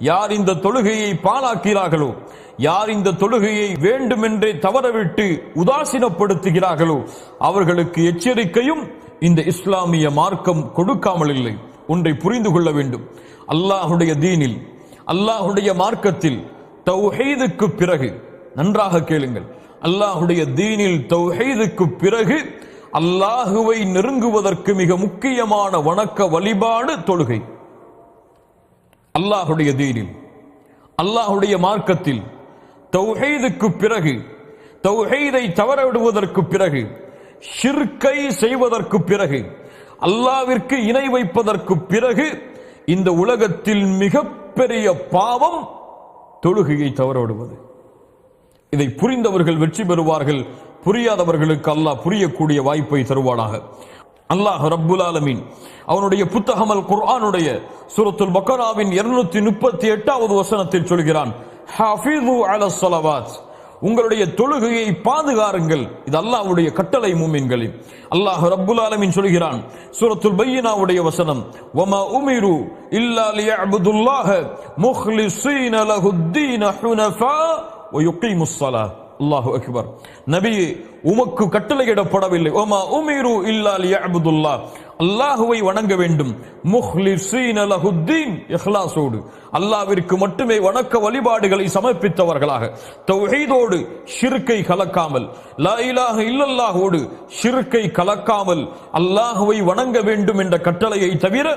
யார் இந்த தொழுகையை பாழாக்கிறார்களோ, யார் இந்த தொழுகையை வேண்டுமென்றே தவறவிட்டு உதாசீனப்படுத்துகிறார்களோ அவர்களுக்கு எச்சரிக்கையும் இந்த இஸ்லாமிய மார்க்கம் கொடுக்காமல் இல்லை. ஒன்றை புரிந்து கொள்ள வேண்டும். அல்லாஹுடைய தீனில், அல்லாஹுடைய மார்க்கத்தில் தௌஹீதுக்கு பிறகு, நன்றாக கேளுங்கள், அல்லாஹுடைய தீனில் தௌஹீதுக்கு பிறகு அல்லாஹுவை நெருங்குவதற்கு மிக முக்கியமான வணக்க வழிபாடு தொழுகை. அல்லாஹுடைய தீனில், அல்லாஹுடைய மார்க்கத்தில் தௌஹீதுக்கு பிறகு, தௌஹீதை தவறவிடுவதற்கு பிறகு, ஷிர்கை செய்வதற்கு பிறகு, அல்லாஹ்விற்கு இணை வைப்பதற்கு பிறகு இந்த உலகத்தில் மிகப்பெரிய பாவம் தொழுகையை தவறவிடுவது. இதை புரிந்தவர்கள் வெற்றி பெறுவார்கள். புரியாதவர்களுக்கு அல்லாஹ் புரியக்கூடிய வாய்ப்பை தருவானாக. அல்லாஹ் ரப்புல் ஆலமீன் அவனுடைய புத்தகம் அல் குர்ஆனுடைய சூரத்துல் பக்கராவின் 238வது வசனத்தில் சொல்கிறான், ஹாஃபிது அலஸ் ஸலவாத், உங்களுடைய தொழுகையை பாதுகாருங்கள். இது அல்லாஹ்வுடைய கட்டளை மூமின்களே. அல்லாஹ் ரப்புல் ஆலமீன் சொல்கிறான் சூரத்துல் பையினாவுடைய வசனம், வமா உமிரு இல்லா லியஅபுதுல்லாஹ முக்லிஸீன லஹுத்தீன ஹுனஃபா வ யுகீமுஸ் ஸலாத். அல்லாஹு அக்பர். நபியே, உமக்கு கட்டளையிடப்படவில்லை, வமா உமிரு இல்லா லியஅபுதுல்லாஹ், அல்லாஹுவை வணங்க வேண்டும், முக்லிஸீன லஹுத்தீன், இஹ்லாஸோடு, அல்லாஹ்விற்கு மட்டுமே வணக்க வழிபாடுகளை சமர்ப்பித்தவர்களாக, தௌஹீதோடு ஷிர்கை கலக்காமல், லா இலாஹ இல்லல்லாஹோடு ஷிர்கை கலக்காமல் அல்லாஹுவை வணங்க வேண்டும் என்ற கட்டளையை தவிர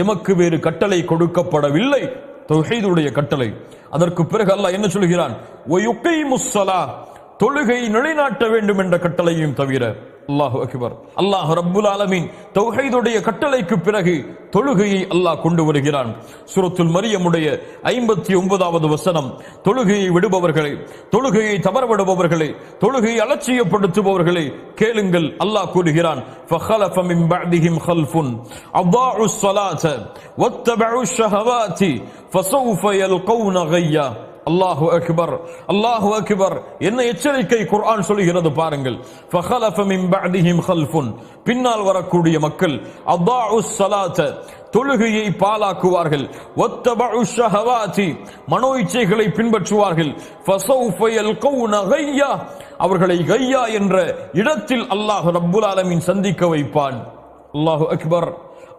எமக்கு வேறு கட்டளை கொடுக்கப்படவில்லை. தௌஹீதுடைய கட்டளை. அதற்கு பிறகு அல்லாஹ் என்ன சொல்கிறான், வ யுகீமுஸ் ஸலாத், தொழுகை நிலைநாட்ட வேண்டும் என்ற கட்டளையும் தவிர. அல்லாஹு அக்பர். அல்லாஹ் ரப்புல் ஆலமீன் தௌஹீதுடைய கட்டளைக்கு பிறகு தொழுகையை அல்லாஹ் கொண்டு வருகிறான். சூரத்துல் மரியமுடைய 59வது வசனம், தொழுகையை விடுபவர்களே, தொழுகையை தவறவிடுபவர்களே, தொழுகையை அலட்சியப்படுத்துபவர்களே கேளுங்கள். அல்லாஹ் கூறுகிறான், ஃபഖலஃப மின் பஅதிஹிம் கல்ஃபுன் அதாஉஸ் ஸலாத வத்தபஉஷ் ஷஹவாதி ஃபஸௌஃப யல்கௌன கய்யா. அல்லாஹு அக்பர், அல்லாஹு அக்பர். என்ன எச்சரிக்கை குர்ஆன் சொல்கிறது பாருங்கள். ஃபഖலஃப மின் பஅதிஹிம் கல்ஃபுன், பின்னால் வரக்கூடிய மக்கள், அதாஉஸ் ஸலாத, தொழுகையை பாழாக்குவார்கள், வத்தபஉஷ் ஷஹவாதி, மனோ இச்சைகளை பின்பற்றுவார்கள், ஃபஸௌஃப யல்கௌன கய்யா, அவர்களை கய்யா என்ற இடத்தில் அல்லாஹ் ரப்புல் ஆலமீன் சந்திக்க வைப்பான். அல்லாஹு அக்பர்.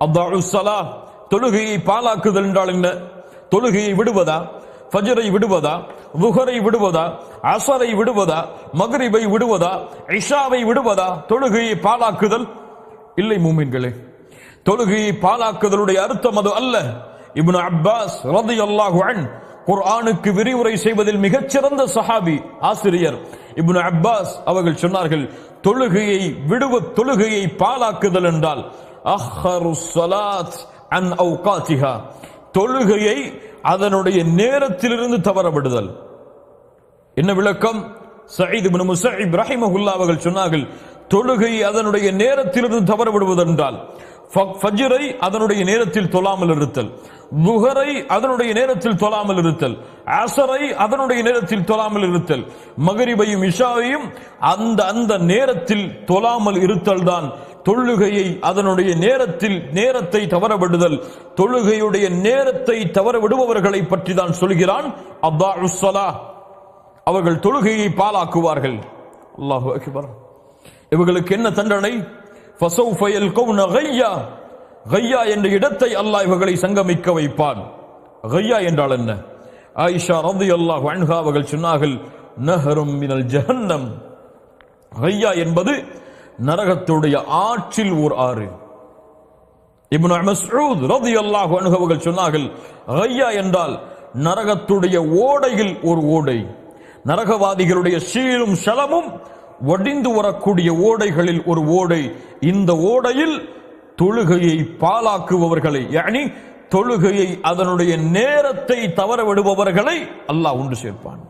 அதாஉஸ் ஸலாத், தொழுகையை பாழாக்குதல் என்றால் என்ன? தொழுகையை விடுவதா? ஃபஜ்ரை விடுவதா? லுஹரை விடுவதா? அஸரை விடுவதா? மக்ரிபை விடுவதா? இஷாவை விடுவதா? தொழுகையை பாழாக்குதல் இல்லை மூமின்களே. தொழுகையை பாழாக்குதலுடைய அர்த்தம் அது அல்ல. இப்னு அப்பாஸ் ரலியல்லாஹு அன்ஹு குர்ஆனுக்கு விரிவுரை செய்வதில் மிகச்சிறந்த சஹாபி, ஆசிரியர் இப்னு அப்பாஸ் அவர்கள் சொன்னார்கள், தொழுகையை பாழாக்குதல் என்றால் அஹ்ஹருஸ் ஸலாத் அன் அவ்காத்திஹா, தொழுகையை அதனுடைய நேரத்திலிருந்து தவறவிடுதல். என்ன விளக்கம்? சயீத் இப்னு முஸைப் ரஹிமஹுல்லாஹ் அவர்கள் சொன்னார்கள், தொழுகை அதனுடைய நேரத்திலிருந்து தவறவிடுவது என்றால் ஃபஜ்ரை அதனுடைய நேரத்தில் தொழாமல் இருத்தல், லுஹரை அதனுடைய நேரத்தில் தொழாமல் இருத்தல், அஸரை அதனுடைய நேரத்தில் தொழாமல் இருத்தல், மக்ரிபையும் இஷாவையும் அந்த நேரத்தில் தொழாமல் இருத்தல் தான் தொழுகையை அதனுடைய நேரத்தை தவறவிடுதல். தொழுகையுடைய நேரத்தை தவறவிடுபவர்களை பற்றி தான் சொல்கிறான், அதாஉஸ் ஸலாத், அவர்கள் தொழுகையை பாழாக்குவார்கள். அல்லாஹு அக்பர். இவர்களுக்கு என்ன தண்டனை? ஃபஸௌஃப யல்கௌன கய்யா, கய்யா என்ற இடத்தை அல்லாஹ் இவர்களை சங்கமிக்க வைப்பான். கய்யா என்றால் என்ன? ஆயிஷா ரலியல்லாஹு அன்ஹா அவர்கள் சொன்னார்கள், நஹரும் மினல் ஜஹன்னம். கய்யா என்பது நரகத்துடைய ஆற்றில் ஓர் ஆறு. இப்னு மஸ்ஊத் ரலியல்லாஹு அன்ஹு அவர்கள் சொன்னார்கள், கய்யா என்றால் நரகத்துடைய ஓடையில் ஒரு ஓடை, நரகவாதிகளுடைய சீலும் ஷலமும் வடிந்து வரக்கூடிய ஓடைகளில் ஒரு ஓடை. இந்த ஓடையில் தொழுகையை பாழாக்குபவர்களை, யானி தொழுகையை அதனுடைய நேரத்தை தவற விடுபவர்களை அல்லாஹ் ஒன்று சேர்ப்பான்.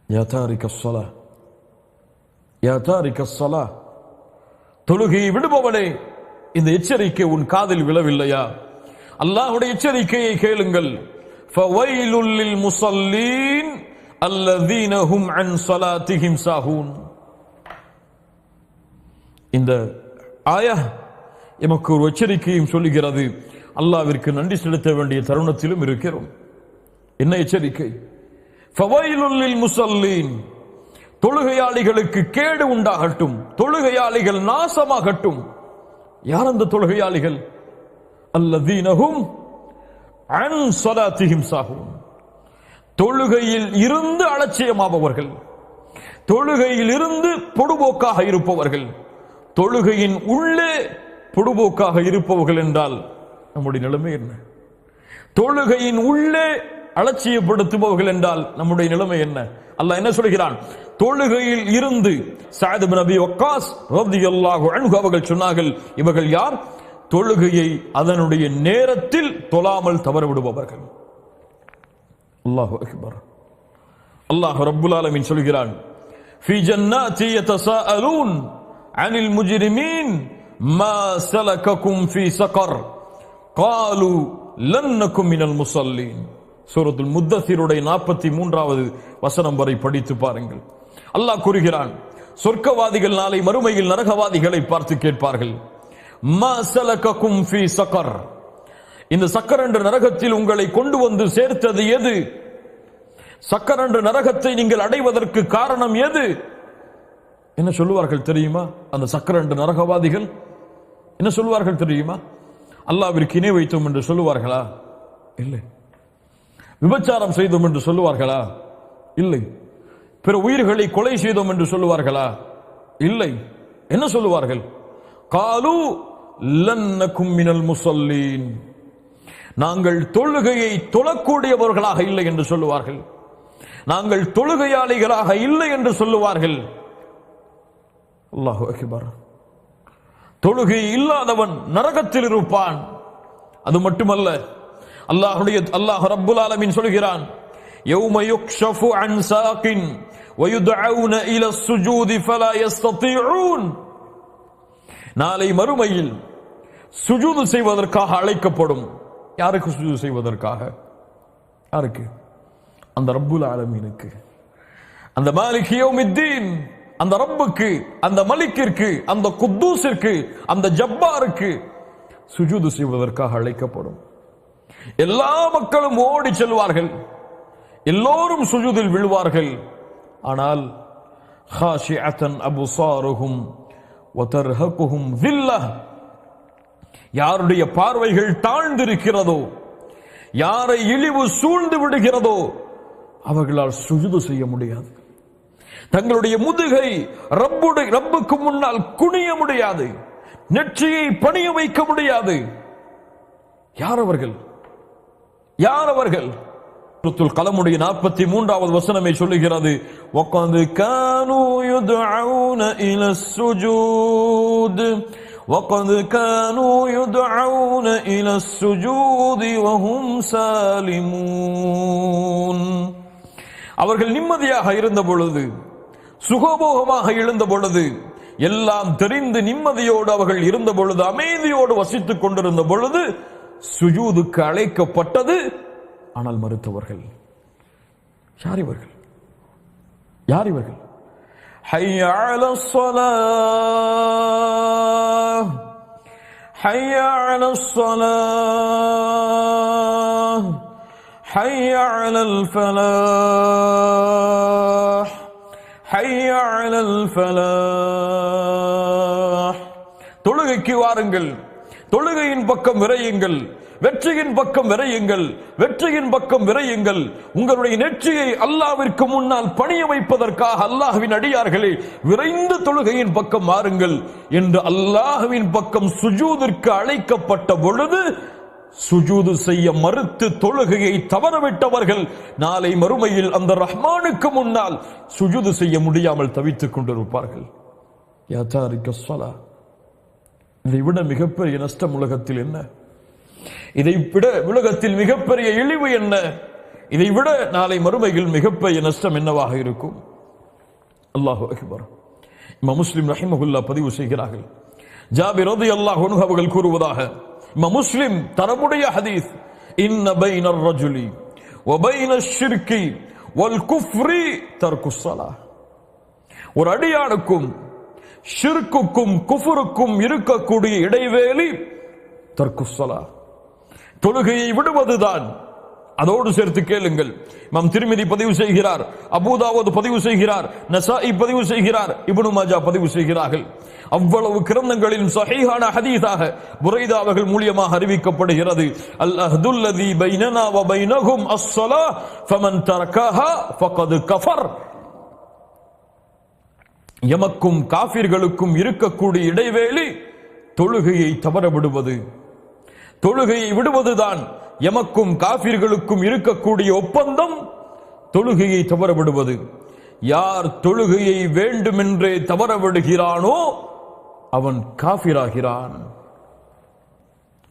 யா தாரிகஸ் ஸலாத், யா தாரிகஸ் ஸலாத், தொழுகையை விடுபவனே, இந்த எச்சரிக்கை உன் காதில் விழவில்லையா? அல்லாஹ்வுடைய எச்சரிக்கையை கேளுங்கள். ஃபவைலுல் லில் முஸல்லீன் அல்லதீன ஹும் அன் ஸலாத்திஹிம் சாஹூன். இந்த ஆயா எமக்கு ஒரு எச்சரிக்கையும் சொல்லுகிறது. அல்லாஹ்விற்கு நன்றி செலுத்த வேண்டிய தருணத்திலும் இருக்கிறோம். என்ன எச்சரிக்கை? ஃபவைலுல் லில் முஸல்லீன், தொழுகையாளிகளுக்கு கேடு உண்டாகட்டும், தொழுகையாளிகள் நாசமாகட்டும். யார் அந்த தொழுகையாளிகள்? அல்லதீனஹும் அன் ஸலாத்திஹிம் சாஹூன், தொழுகையில் இருந்து அலட்சியமாபவர்கள், தொழுகையில் இருந்து பொடுபோக்காக இருப்பவர்கள். தொழுகையின் உள்ளே பொடுபோக்காக இருப்பவர்கள் என்றால் நம்முடைய நிலைமை என்ன? தொழுகையின் உள்ளே அலட்சியப்படுத்துபவர்கள் என்றால் நம்முடைய நிலைமை என்ன? அல்லாஹ் என்ன சொல்கிறான்? தொழுகையில் இருந்து சஅத் இப்னு அபி வக்காஸ் ரலியல்லாஹு அன்ஹு அவர்கள் சொன்னார்கள், இவர்கள் யார்? தொழுகையை அதனுடைய நேரத்தில் தொழாமல் தவறவிடுபவர்கள். அல்லாஹு அக்பர். அல்லாஹ் ரப்புல் ஆலமீன் சொல்கிறான், ஃபீ ஜன்னாத்தி யதசாஅலூன் அனில் முஜ்ரிமீன் மா ஸலககும் ஃபீ ஸகர் காலு லன் நகும் மினல் முஸல்லீன். சூரத்துல் முத்தஸிருடைய 43வது வசனம் வரை படித்து பாருங்கள். அல்லாஹ் கூறுகிறான், சொர்க்கவாதிகள் நாளை மறுமையில் நரகவாதிகளை பார்த்து கேட்பார்கள், மா ஸலககும் ஃபீ ஸகர், இந்த சக்கர் என்ற நரகத்தில் உங்களை கொண்டு வந்து சேர்த்தது எது? சக்கர் என்ற நரகத்தை நீங்கள் அடைவதற்கு காரணம் எது? என்ன சொல்லுவார்கள் தெரியுமா? அந்த சக்கர் என்ற நரகவாதிகள் என்ன சொல்லுவார்கள் தெரியுமா? அல்லாஹ்விற்கு இணை வைத்தோம் என்று சொல்லுவார்களா? இல்லை. விபச்சாரம் செய்தோம் என்று சொல்லுவார்களா? இல்லை. பிற உயிர்களை கொலை செய்தோம் என்று சொல்லுவார்களா? இல்லை. என்ன சொல்லுவார்கள்? காலு லன் நகும் மினல் முஸல்லீன், நாங்கள் தொழுகையை தொழக்கூடியவர்களாக இல்லை என்று சொல்லுவார்கள். நாங்கள் தொழுகையாளிகளாக இல்லை என்று சொல்லுவார்கள். அல்லாஹு அக்பர். தொழுகை இல்லாதவன் நரகத்தில் இருப்பான். அது மட்டுமல்ல, அல்லாஹ் ரப்புல் ஆலமீன் சொல்கிறான், யௌம யுக்ஷஃபு அன் சாகின் வயுதஊன இலா ஸுஜூதி ஃபலா யஸ்ததீஊன், நாளை மறுமையில் சுஜூது செய்வதற்காக அழைக்கப்படும். யாருக்கு சுஜூது செய்வதற்காக? யாருக்கு? அந்த ரப்புல் ஆலமீனுக்கு, அந்த மாலிக் யௌமித்தீன், அந்த ரப்புக்கு, அந்த மலிக்கிற்கு, அந்த குத்தூஸிற்கு, அந்த ஜப்பாருக்கு சுஜூது செய்வதற்காக அழைக்கப்படும். எல்லா மக்களும் ஓடி செல்வார்கள், எல்லோரும் சுஜூதில் விழுவார்கள். ஆனால் ஹாஷிஅத்தன் அப்சாருஹும் வ தர்ஹகுஹும் ஸில்லஹ், யாருடைய பார்வைகள் தாழ்ந்திருக்கிறதோ, யாரை இழிவு சூழ்ந்து விடுகிறதோ அவர்களால் சுஜூது செய்ய முடியாது. தங்களுடைய முதுகை ரப்புக்கு முன்னால் குனிய முடியாது, நெற்றியை பணிய வைக்க முடியாது. யார் அவர்கள்? யார் அவர்கள்? சூரத்துல் கலமுடைய 43வது வசனமே சொல்லுகிறது, வகத் கானூ யுதுஊன இலஸ் சுஜூத் வகத் கானூ யுதுஊன இலஸ் சுஜூதி வஹும் சாலிமூன். அவர்கள் நிம்மதியாக இருந்த பொழுது, சுகபோகமாக எழுந்த பொழுது, எல்லாம் தெரிந்து நிம்மதியோடு அவர்கள் இருந்த பொழுது, அமைதியோடு வசித்துக் கொண்டிருந்த பொழுது சுஜூதுக்கு அழைக்கப்பட்டது. ஆனால் மறுத்தவர்கள். யார் இவர்கள்? யார் இவர்கள்? ஹய்ய அலஸ் ஸலாஹ் ஹய்ய அலஸ் ஸலாஹ் ஹய்ய அலல் ஃபலாஹ் ஹய்ய அலல் ஃபலாஹ். தொழுகைக்கு வாருங்கள், தொழுகையின் பக்கம் விரையுங்கள், வெற்றியின் பக்கம் விரையுங்கள், வெற்றியின் பக்கம் விரையுங்கள். உங்களுடைய நெற்றியை அல்லாஹ்விற்கு முன்னால் பணிய வைப்பதற்காக அல்லாஹ்வின் அடியார்களே விரைந்து தொழுகையின் பக்கம் மாறுங்கள் என்று அல்லாஹ்வின் பக்கம் சுஜூதிற்கு அழைக்கப்பட்ட பொழுது சுஜூது செய்ய மறுத்து தொழுகையை தவறவிட்டவர்கள் நாளை மறுமையில் அந்த ரஹ்மானுக்கு முன்னால் சுஜூது செய்ய முடியாமல் தவித்துக் கொண்டிருப்பார்கள். யா தாரிக ஸலா, இதை விட மிகப்பெரிய நஷ்டம் உலகத்தில் என்ன? இதை விட உலகத்தில் மிகப்பெரிய இழிவு என்ன? இதை விட நாளை மறுமையில் மிகப்பெரிய நஷ்டம் என்னவாக இருக்கும்? அல்லாஹு அக்பர். இமாம் முஸ்லிம் ரஹிமஹுல்லாஹ் பதிவு செய்கிறார்கள், ஜாபிர் ரலியல்லாஹு அன்ஹு அவர்கள் கூறுவதாக, இமாம் முஸ்லிம் தரமுடைய ஹதீஸ், இன்ன பைனர் ரஜுலி வ பைனஷ் ஷிர்கி வல் குஃப்ரி தர்குஸ் ஸலாஹ். ஒரு அடியானுக்கும் ஷிர்க்குக்கும் குஃப்ருக்கும் இருக்கக்கூடிய இடைவேளை தர்குஸ் ஸலாஹ், தொழுகையை விடுவதுதான். அதோடு சேர்த்து கேளுங்கள், இமாம் திர்மிதி பதிவு செய்கிறார், அபூதாவூத் பதிவு செய்கிறார், நசாஇ பதிவு செய்கிறார், இப்னு மாஜா பதிவு செய்கிறார்கள். அவ்வளவு கிரந்தங்களின் ஸஹீஹான ஹதீஸாக புரைதா அவர்கள் மூலமாக அறிவிக்கப்படுகிறது. அல் அஹ்துல்லதி பைனனா வ பைனஹும் அஸ்ஸலாஹ் ஃபமன் தரகஹா ஃபகத் கஃபர். எமக்கும் காஃபிர்களுக்கும் இருக்கக்கூடிய இடைவேளை தொழுகையை தவற விடுவது. தொழுகையை விடுவதுதான் எமக்கும் காஃபிர்களுக்கும் இருக்கக்கூடிய ஒப்பந்தம். தொழுகையை தவற விடுவது. யார் தொழுகையை வேண்டுமென்றே தவற விடுகிறானோ அவன் காஃபிராகிறான்.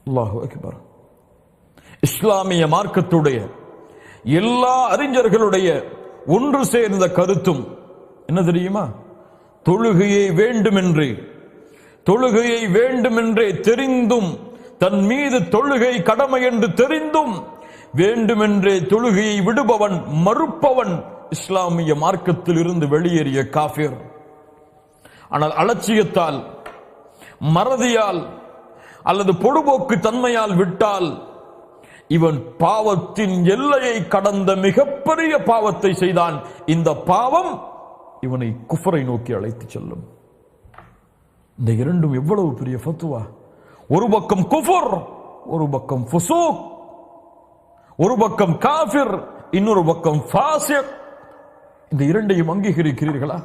அல்லாஹு அக்பர். இஸ்லாமிய மார்க்கத்துடைய எல்லா அறிஞர்களுடைய ஒன்று சேர்ந்த கருத்தும் என்ன தெரியுமா? தொழுகையை வேண்டுமென்றே தெரிந்தும், தன் மீது தொழுகை கடமை என்று தெரிந்தும் வேண்டுமென்றே தொழுகையை விடுபவன், மறுப்பவன் இஸ்லாமிய மார்க்கத்தில் இருந்து வெளியேறிய காஃபிர். ஆனால் அலட்சியத்தால், மறதியால் அல்லது பொடுபோக்கு தன்மையால் விட்டால் இவன் பாவத்தின் எல்லையை கடந்த மிகப்பெரிய பாவத்தை செய்தான். இந்த பாவம் இவனை குஃபரை நோக்கி அழைத்து செல்லும். இந்த இரண்டும் எவ்வளவு பெரிய ஃபத்வா! ஒரு பக்கம் குஃபர், ஒரு பக்கம் ஃபுசூக், ஒரு பக்கம் காஃபிர், இன்னொரு பக்கம் ஃபாசிக். இந்த இரண்டையும் அங்கீகரிக்கிறீர்களா?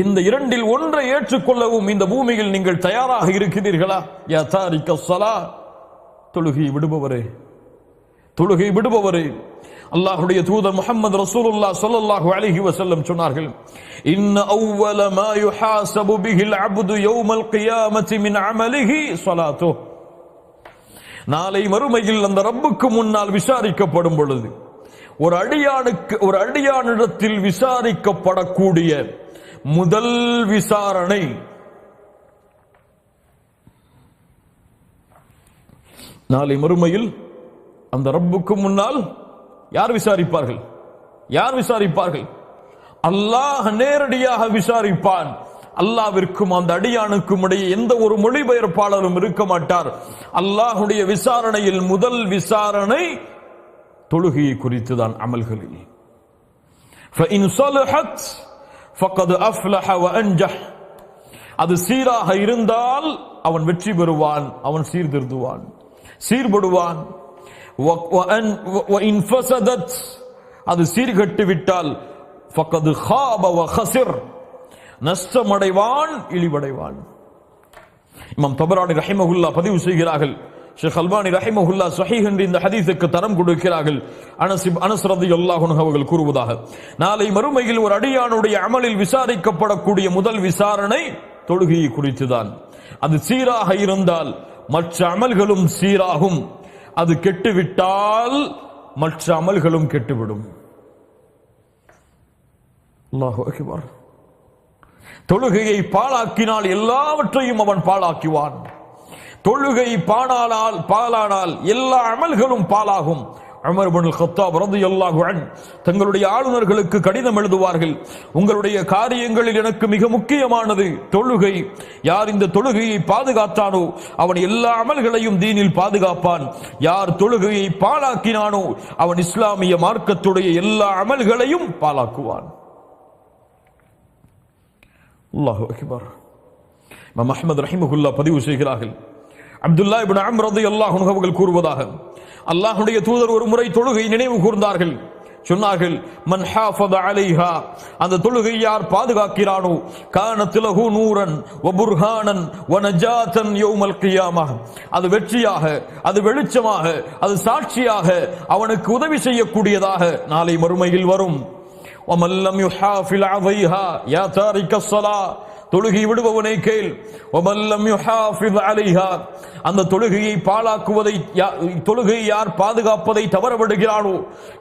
இந்த இரண்டில் ஒன்றை ஏற்றுக்கொள்ளவும் இந்த பூமியில் நீங்கள் தயாராக இருக்கிறீர்களா? யா தாரிக ஸலா, தொழுகை விடுபவரே, அல்லாஹ்வுடைய தூதர் முஹம்மது ரசூலுல்லாஹ் ஸல்லல்லாஹு அலைஹி வஸல்லம் சொன்னார்கள், இன்ன அவ்வல மா யுஹாஸபு பிஹில் அப்து யௌமல் கியாமத்தி மின் அமலிஹி ஸலாத்துஹு. நாளை மறுமையில் அந்த ரப்புக்கு முன்னால் விசாரிக்கப்படும் பொழுது ஒரு அடியானிடத்தில் விசாரிக்கப்படக்கூடிய முதல் விசாரணை நாளை மறுமையில் அந்த ரப்புக்கு முன்னால் யார் விசாரிப்பார்கள்? அல்லாஹ் நேரடியாக விசாரிப்பான். அல்லாஹ்விற்கும் அந்த அடியானுக்கும் இடையே எந்த ஒரு மொழிபெயர்ப்பாளரும் இருக்க மாட்டார். அல்லாஹ்வுடைய விசாரணையில் முதல் விசாரணை தொழுகையை குறித்துதான். அமல்களில் فإن صلحت فقد أفلح وأنجح. அது சீராக இருந்தால் அவன் வெற்றி பெறுவான், அவன் சீர்படுவான். وإن فسدت, அது சீர்கட்டு விட்டால் فقد خاب وخسر, நஷ்டமடைவான், இழிவடைவான். இமாம் தபரானி ரஹிமஹுல்லாஹ் பதிவு செய்கிறார்கள். ஷேக் அல்பானி ரஹிமஹுல்லாஹ் ஸஹீஹ் என்ற இந்த ஹதீஸுக்கு தரம் கொடுக்கிறார்கள். அனஸ் ரலியல்லாஹு அன்ஹு அவர்கள் கூறுவதாக, நாளை மறுமையில் ஒரு அடியானுடைய அமலில் விசாரிக்கப்படக்கூடிய முதல் விசாரணை தொழுகையை குறித்துதான். அது சீராக இருந்தால் மற்ற அமல்களும் சீராகும். அது கெட்டுவிட்டால் மற்ற அமல்களும் கெட்டுவிடும். அல்லாஹு அக்பர். தொழுகையை பாழாக்கினால் எல்லாவற்றையும் அவன் பாழாக்குவான். தொழுகை பாழானால் எல்லா அமல்களும் பாழாகும். உமர் இப்னு கத்தாப் ரலியல்லாஹு அன்ஹு தங்களுடைய ஆளுநர்களுக்கு கடிதம் எழுதுவார்கள், உங்களுடைய காரியங்களில் எனக்கு மிக முக்கியமானது தொழுகை. யார் இந்த தொழுகையை பாதுகாத்தானோ அவன் எல்லா அமல்களையும் தீனில் பாதுகாப்பான். யார் தொழுகையை பாழாக்கினானோ அவன் இஸ்லாமிய மார்க்கத்துடைய எல்லா அமல்களையும் பாழாக்குவான். அல்லாஹு அக்பர். இமாம் அஹ்மத் ரஹிமஹுல்லாஹ் பதிவு செய்கிறார்கள், அப்துல்லாஹ் இப்னு அம்ர் ரலியல்லாஹு அன்ஹு அவர்கள் கூறுவதாக, அல்லாஹ்வுடைய தூதர் ஒரு முறை தொழுகை நினைவு கூர்ந்தார்கள். சொன்னார்கள், மன் ஹாஃபத அலைஹா, அந்த தொழுகை யார் பாதுகாக்கிறானோ, கானத் லஹு நூரன் வ புர்ஹானன் வ நஜாத்தன் யௌமல் கியாமஹ், அது வெற்றியாக, அது வெளிச்சமாக, அது சாட்சியாக அவனுக்கு உதவி செய்யக்கூடியதாக நாளை மறுமையில் வரும். وَمَنْ لَمْ يُحَافِظْ عَلَيْهَا يَا تَارِكَ الصَّلَاةِ, தொழுகை விடுபவனை கேள். وَمَنْ لَمْ يُحَافِظْ عَلَيْهَا, அந்த தொழுகையை பாழாக்குவதை, தொழுகையை யார் பாதுகாப்பதை தவற விடுகிறானோ,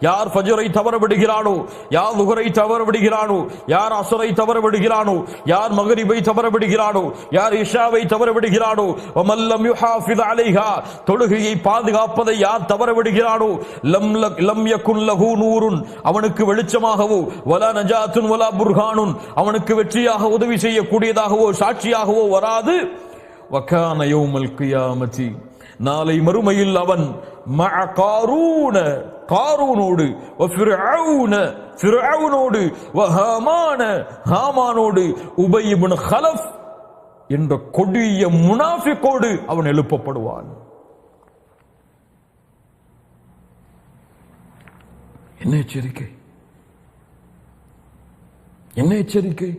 யார் ஃபஜ்ரை தவற விடுகிறானோ, யார் லுஹரை தவற விடுகிறானோ, யார் அஸ்ரை தவற விடுகிறானோ, யார் மக்ரிபை தவற விடுகிறானோ, யார் இஷாவை தவற விடுகிறானோ, وَمَنْ لَمْ يُحَافِظْ عَلَيْهَا, தொழுகையை பாதுகாப்பதை யார் தவற விடுகிறானோ, லம் யகுன் லஹு நூருன், அவனுக்கு வெளிச்சமாகவோ, வலா நஜாத்துன் வலா புர்ஹானுன், அவனுக்கு வெற்றியாக உதவி செய்யக்கூடியதாகவோ சாட்சியாகவோ வராது. வகான யௌமல் கியாமத்தி, நாளை மறுமையில் அவன் மஅ காரூன காரூனோடு ஃபிர்அவுனோடு ஹாமானோடு உபய் இப்னு கலஃப் என்ற கொடிய முனாஃபிகோடு அவன் எழுப்பப்படுவான். என்ன எச்சரிக்கை, என்ன எச்சரிக்கை!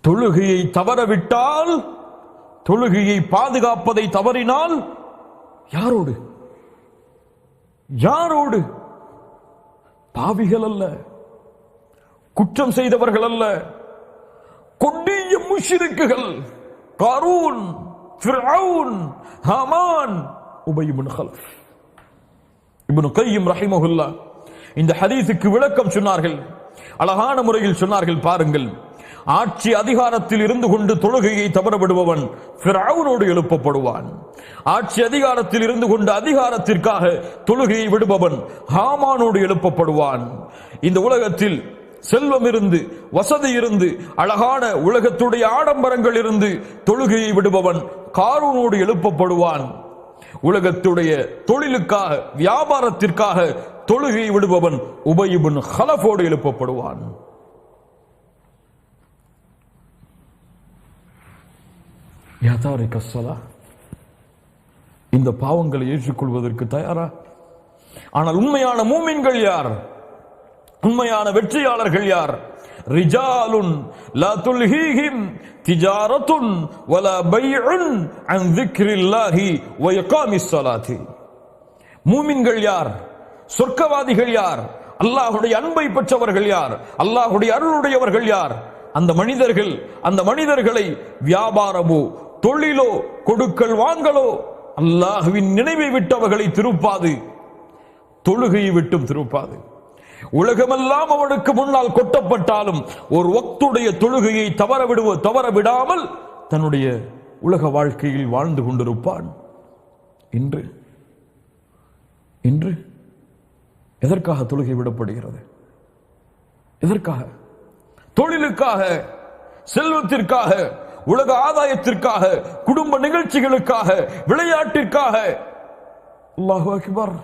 தொழுகையை தவறவிட்டால், தொழுகையை பாதுகாப்பதை தவறினால் யாரோடு? யாரோடு? பாவிகள் அல்ல, குற்றம் செய்தவர்கள் அல்ல, கொடிய முஷ்ரிக்குகள். காரூன், ஃபிர்அவுன், ஹாமான், உபய் இப்னு கலஃப். இப்னு கய்யிம் ரஹிமஹுல்லாஹ் இந்த ஹதீஸுக்கு விளக்கம் சொன்னார்கள், அழகான முறையில் சொன்னார்கள். பாருங்கள், ஆட்சி அதிகாரத்தில் இருந்து கொண்டு தொழுகையை தவறவிடுபவன் ஃபிர்அவுனோடு எழுப்பப்படுவான். ஆட்சி அதிகாரத்தில் இருந்து கொண்டு அதிகாரத்திற்காக தொழுகையை விடுபவன் ஹாமானோடு எழுப்பப்படுவான். இந்த உலகத்தில் செல்வம் இருந்து, வசதி இருந்து, அழகான உலகத்துடைய ஆடம்பரங்கள் இருந்து தொழுகையை விடுபவன் காரூனோடு எழுப்பப்படுவான். உலகத்துடைய தொழிலுக்காக, வியாபாரத்திற்காக தொழுகையை விடுபவன் உபய் இப்னு கலஃபோடு எழுப்பப்படுவான். இந்த பாவங்களை ஏற்றுக்கொள்வதற்கு தயாரா? ஆனால் உண்மையான மூமின்கள் யார்? உண்மையான வெற்றியாளர்கள் யார்? ரிஜாலுன் லா துல்ஹீஹிம் திஜாரத்துன் வலா பைஉன் அன் ذிக்ரில்லாஹி வ இகாமிஸ் ஸலாத்தி. மூமின்கள் யார்? சொர்க்கவாதிகள் யார்? அல்லாஹ்வுடைய அன்பை பெற்றவர்கள் யார்? அல்லாஹ்வுடைய அருளுடையவர்கள் யார்? அந்த மனிதர்களை வியாபாரமோ தொழிலோ கொடுக்கல் வாங்கலோ அல்லாஹ்வின் நினைவை விட்டவர்களை திருப்பாது, தொழுகையை விட்டும் திருப்பாது. உலகமெல்லாம் அவனுக்கு முன்னால் கொட்டப்பட்டாலும் ஒரு வக்துடைய தொழுகையை தவற விடாமல் தன்னுடைய உலக வாழ்க்கையில் வாழ்ந்து கொண்டிருப்பான். இன்று எதற்காக தொழுகை விடப்படுகிறது? எதற்காக? தொழிலுக்காக, செல்வத்திற்காக, உலக ஆதாயத்திற்காக, குடும்ப நிகழ்ச்சிகளுக்காக, விளையாட்டிற்காக. அல்லாஹு அக்பர்!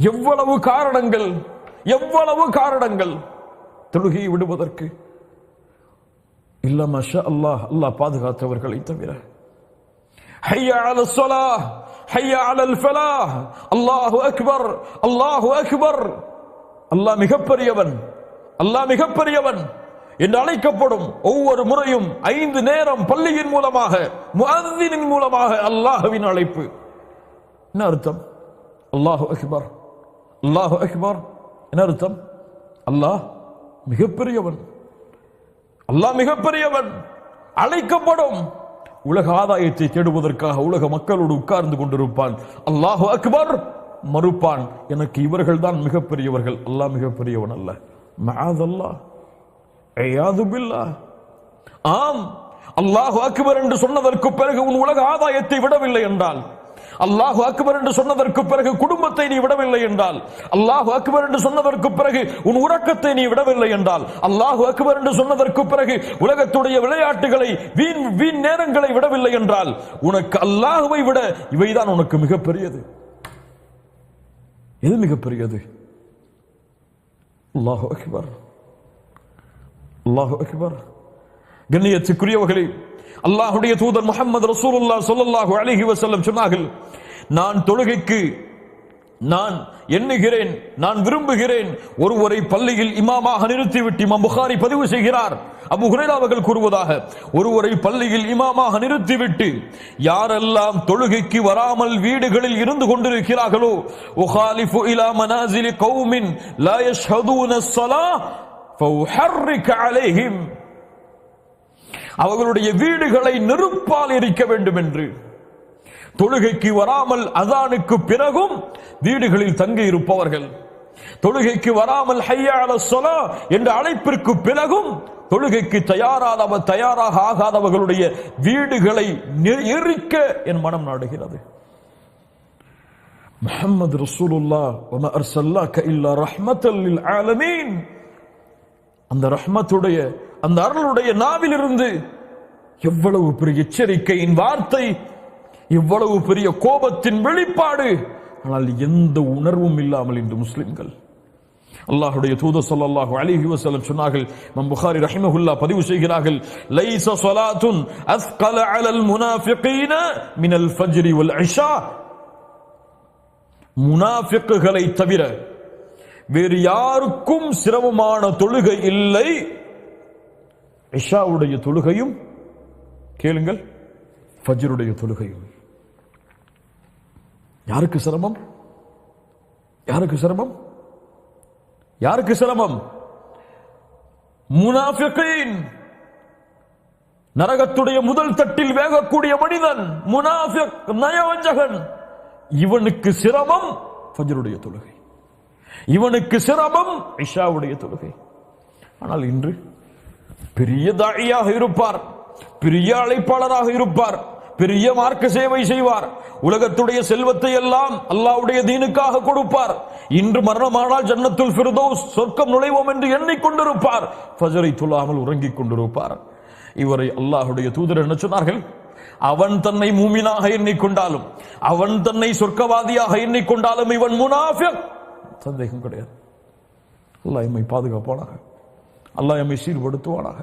எவ்வளவு காரணங்கள், எவ்வளவு காரணங்கள் தொழுகையை விடுவதற்கு. இல்ல மாஷா அல்லாஹ், அல்லாஹ் பாதுகாத்தவர்களை தவிர. ஹய்யா அலஸ் ஸலாஹ், ஹய்யா அலல் ஃபலாஹ், அல்லாஹு அக்பர், அல்லாஹு அக்பர். அல்லாஹ் மிகப்பெரியவன், அல்லாஹ் மிகப்பெரியவன் என்று அழைக்கப்படும் ஒவ்வொரு முறையும் 5 நேரம் பள்ளியின் மூலமாக, முஅத்தினின் மூலமாக அல்லாஹ்வின் அழைப்பு. என்ன அர்த்தம்? அல்லாஹு அக்பர், அல்லாஹு அக்பர். என்ன அர்த்தம்? அல்லாஹ் மிகப்பெரியவன், அல்லாஹ் மிகப்பெரியவன். அழைக்கப்படும். உலக ஆதாயத்தை தேடுவதற்காக உலக மக்களோடு உட்கார்ந்து கொண்டிருப்பான். அல்லாஹு அக்பர் மறுப்பான். எனக்கு இவர்கள் தான் மிகப்பெரியவர்கள், அல்லாஹ் மிகப்பெரியவன் அல்ல. மஅதல்லாஹ், ஐயாது பில்லாஹ். ஆம், அல்லாஹு அக்பர் என்று சொன்னதற்கு பிறகு உன் உலக ஆதாயத்தை விடவில்லை என்றால், அல்லாஹு அக்பர் என்று சொன்னதற்கு பிறகு குடும்பத்தை நீ விடவில்லை என்றால், அல்லாஹு அக்பர் என்று சொன்னதற்கு பிறகு உன் உறக்கத்தை நீ விடவில்லை என்றால், அல்லாஹு அக்பர் என்று சொன்னதற்கு பிறகு உலகத்துடைய விளையாட்டுகளை, வீண் நேரங்களை விடவில்லை என்றால், உனக்கு அல்லாஹுவை விட இவைதான் உனக்கு மிகப்பெரியது. எது மிகப்பெரியது? அல்லாஹு அக்பர், அல்லாஹு அக்பர். கண்ணியத்துக்குரியவர்களே, அல்லாஹ்வுடைய தூதர் முஹம்மது ரசூலுல்லாஹ் ஸல்லல்லாஹு அலைஹி வஸல்லம் சொன்னார்கள், நான் தொழுகைக்கு நான் எண்ணுகிறேன், நான் விரும்புகிறேன், ஒருவரை பள்ளியில் இமாமாக நிறுத்திவிட்டு, இமாம் புகாரி பதிவு செய்கிறார், அபூ ஹுரைரா அவர்கள் கூறுவதாக, ஒருவரை பள்ளியில் இமாமாக நிறுத்திவிட்டு யாரெல்லாம் தொழுகைக்கு வராமல் வீடுகளில் இருந்து கொண்டிருக்கிறார்களோ, உகாலிஃபு இலா மனாசிலி கௌமின் லா யஷ்ஹதூன ஸலாஹ் ஃபஉஹர்ரிக அலைஹிம், அவர்களுடைய வீடுகளை நெருப்பால் எரிக்க வேண்டும் என்று. தொழுகைக்கு வராமல் அதானுக்கு பிறகும் வீடுகளில் தங்கி இருப்பவர்கள், தொழுகைக்கு வராமல் ஹய்யா அலஸ் ஸலாஹ் என்ற அழைப்பிற்கு பிறகும் தொழுகைக்கு தயாராக ஆகாதவர்களுடைய வீடுகளை எரிக்க என் மனம் நாடுகிறது. முஹம்மது ரசூலுல்லாஹ் வமா அர்ஸல்னாக இல்லா ரஹ்மத்தல் லில் ஆலமீன், அந்த ரஹ்மத்துடைய, அந்த அருளுடைய நாவிலிருந்து எவ்வளவு பெரிய எச்சரிக்கையின் வார்த்தை, இவ்வளவு பெரிய கோபத்தின் வெளிப்பாடு. ஆனால் எந்த உணர்வும் இல்லாமல் இன்று முஸ்லிம்கள். அல்லாஹ்வுடைய தூதர் ஸல்லல்லாஹு அலைஹி வஸல்லம் சொன்னார்கள், இமாம் புகாரி ரஹிமஹுல்லாஹ் பதிவு செய்கிறார்கள், லைஸ ஸலாத்துன் அஸ்கல அலல் முனாஃபிகீன மினல் ஃபஜ்ரி வல் இஷா. முனாஃபிக்குகளை தவிர வேறு யாருக்கும் சிரமமான தொழுகை இல்லை இஷாவுடைய தொழுகையும், கேளுங்கள், ஃபஜ்ருடைய தொழுகையும். யாருக்கு சிரமம்? யாருக்கு சிரமம்? யாருக்கு சிரமம்? முனாஃபிகீன், நரகத்துடைய முதல் தட்டில் வேகக்கூடிய மனிதன், முனாஃபிக், நயவஞ்சகன். இவனுக்கு சிரமம் ஃபஜ்ருடைய தொழுகை, இவனுக்கு சிரமம் இஷாவுடைய தொழுகை. ஆனால் இன்று பெரிய தாயியாக இருப்பார், பெரிய அழைப்பாளராக இருப்பார், பெரிய மார்க்க சேவை செய்வார், உலகத்துடைய செல்வத்தை எல்லாம் அல்லாஹ்வுடைய தீனுக்காக கொடுப்பார். இன்று மரணமானால் ஜன்னத்துல் ஃபிர்தௌஸ், சொர்க்கம் நுழைவோம் என்று எண்ணிக்கொண்டிருப்பார், ஃபஜ்ரை தொழாமல் உறங்கிக் கொண்டிருப்பார். இவரை அல்லாஹ்வுடைய தூதர் என்ன சொன்னார்கள்? அவன் தன்னை மூமினாக எண்ணிக்கொண்டாலும், அவன் தன்னை சொர்க்கவாதியாக எண்ணிக்கொண்டாலும் இவன் முனாஃபிக், சந்தேகம் கிடையாது. அல்லாஹ் எம்மை பாதுகாப்பானாக, அல்லாஹ் எம்மை சீர்படுத்துவானாக.